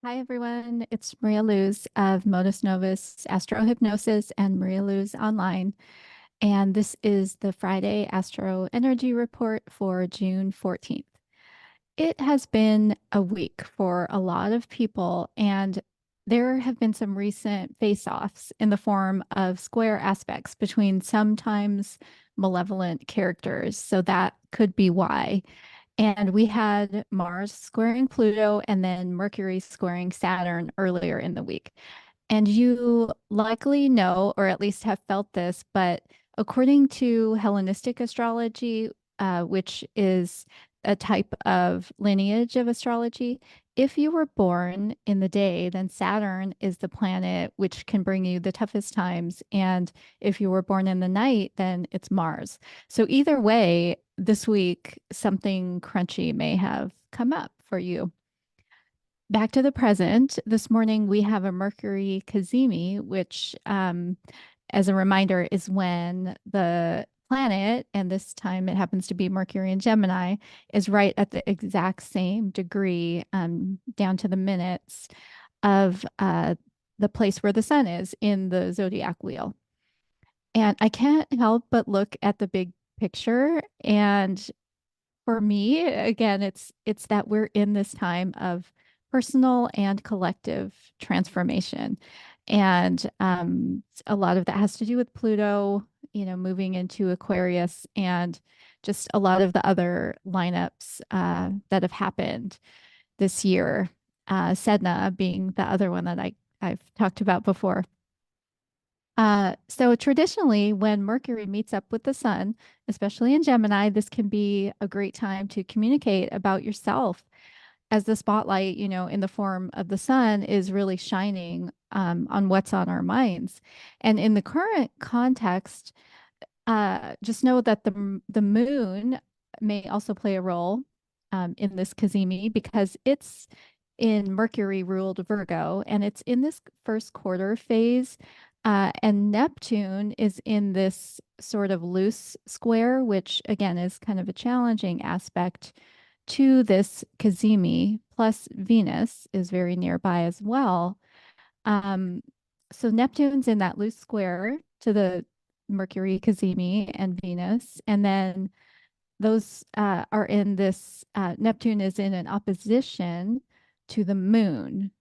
Hi, everyone. It's Maria Luz of Modus Novus Astro Hypnosis and Maria Luz Online. And this is the Friday Astro Energy Report for June 14th. It has been a week for a lot of people, and there have been some recent face-offs in the form of square aspects between sometimes malevolent characters. So that could be why. And we had Mars squaring Pluto and then Mercury squaring Saturn earlier in the week. And you likely know, or at least have felt this, but according to Hellenistic astrology, which is a type of lineage of astrology, if you were born in the day, then Saturn is the planet which can bring you the toughest times. And if you were born in the night, then it's Mars. So either way, this week, something crunchy may have come up for you. Back to the present. This morning, we have a Mercury cazimi, which, as a reminder, is when the planet, and this time it happens to be Mercury in Gemini, is right at the exact same degree, down to the minutes, of the place where the sun is in the zodiac wheel. And I can't help but look at the big picture. And for me, again, it's that we're in this time of personal and collective transformation. And a lot of that has to do with Pluto, moving into Aquarius and just a lot of the other lineups that have happened this year. Sedna being the other one that I've talked about before. So traditionally, when Mercury meets up with the sun, especially in Gemini, this can be a great time to communicate about yourself as the spotlight, in the form of the sun is really shining on what's on our minds. And in the current context, just know that the moon may also play a role in this cazimi because it's in Mercury ruled Virgo and it's in this first quarter phase. And Neptune is in this sort of loose square, which again is kind of a challenging aspect to this cazimi. Plus, Venus is very nearby as well. Um, so Neptune's in that loose square to the Mercury, cazimi, and Venus. And then those are in this, Neptune is in an opposition to the moon.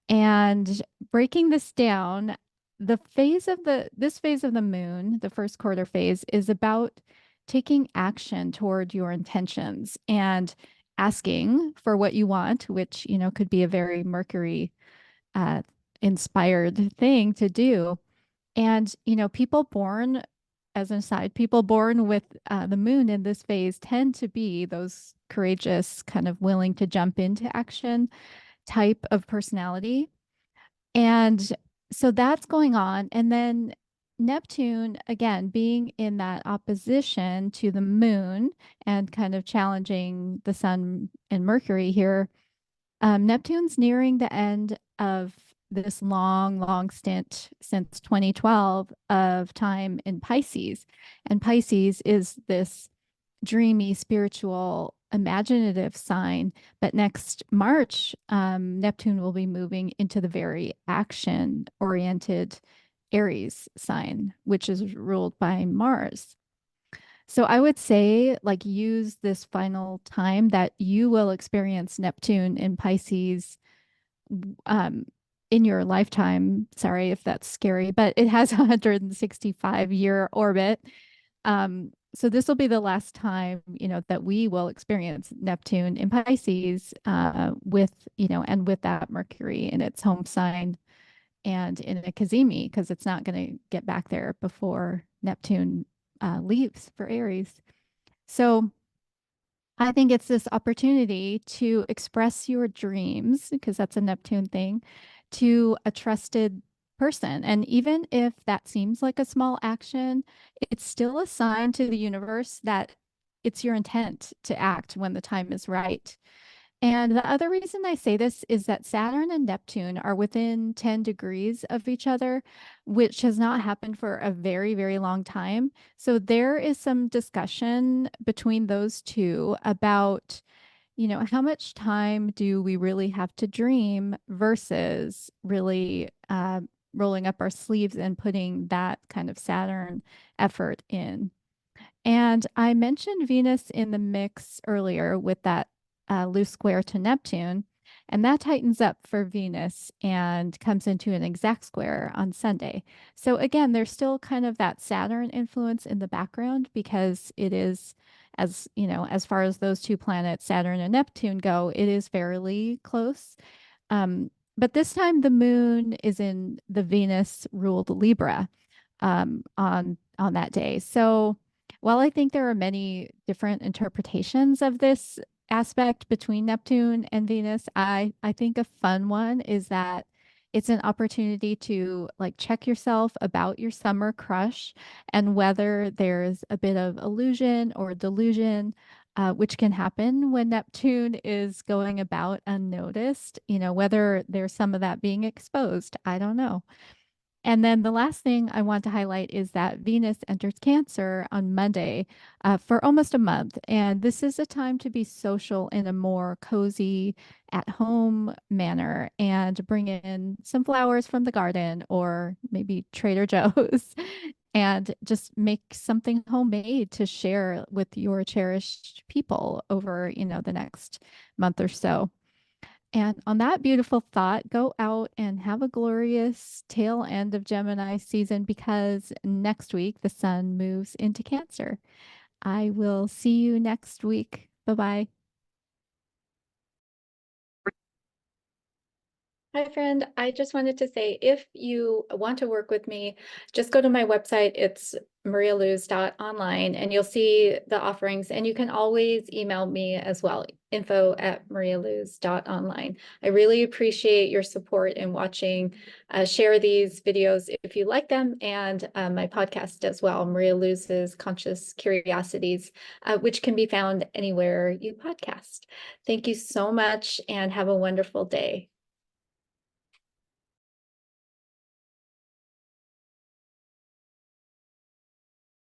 And breaking this down, this phase of the moon, the first quarter phase, is about taking action toward your intentions and asking for what you want, which, could be a very Mercury uh, inspired thing to do. And, people born, as an aside, people born with the moon in this phase tend to be those courageous, kind of willing to jump into action type of personality. And so that's going on. And then Neptune, again, being in that opposition to the moon and kind of challenging the sun and Mercury here, Neptune's nearing the end of this long, long stint since 2012 of time in Pisces. And Pisces is this dreamy, spiritual, imaginative sign. But next March, Neptune will be moving into the very action oriented Aries sign, which is ruled by Mars. So I would say, like, use this final time that you will experience Neptune in Pisces um, in your lifetime. Sorry if that's scary, but it has a 165-year orbit. So this will be the last time, that we will experience Neptune in Pisces with, and with that Mercury in its home sign and in a cazimi, because it's not going to get back there before Neptune leaves for Aries. So I think it's this opportunity to express your dreams, because that's a Neptune thing, to a trusted person. And even if that seems like a small action, it's still a sign to the universe that it's your intent to act when the time is right. And the other reason I say this is that Saturn and Neptune are within 10 degrees of each other, which has not happened for a very, very long time. So there is some discussion between those two about, how much time do we really have to dream versus really rolling up our sleeves and putting that kind of Saturn effort in? And I mentioned Venus in the mix earlier with that loose square to Neptune, and that tightens up for Venus and comes into an exact square on Sunday. So again, there's still kind of that Saturn influence in the background because it is, as you know, as far as those two planets, Saturn and Neptune go, it is fairly close. But this time the moon is in the Venus ruled Libra on that day. So while I think there are many different interpretations of this aspect between Neptune and Venus, I think a fun one is that it's an opportunity to like check yourself about your summer crush and whether there's a bit of illusion or delusion, which can happen when Neptune is going about unnoticed, whether there's some of that being exposed. I don't know. And then the last thing I want to highlight is that Venus enters Cancer on Monday for almost a month. And this is a time to be social in a more cozy, at home manner and bring in some flowers from the garden or maybe Trader Joe's and just make something homemade to share with your cherished people over, the next month or so. And on that beautiful thought, go out and have a glorious tail end of Gemini season because next week the sun moves into Cancer. I will see you next week. Bye bye. Hi, friend. I just wanted to say if you want to work with me, just go to my website. It's marialuz.online and you'll see the offerings. And you can always email me as well, info@marialuz.online. I really appreciate your support in watching. Share these videos if you like them and my podcast as well, Maria Luz's Conscious Curiosities, which can be found anywhere you podcast. Thank you so much and have a wonderful day.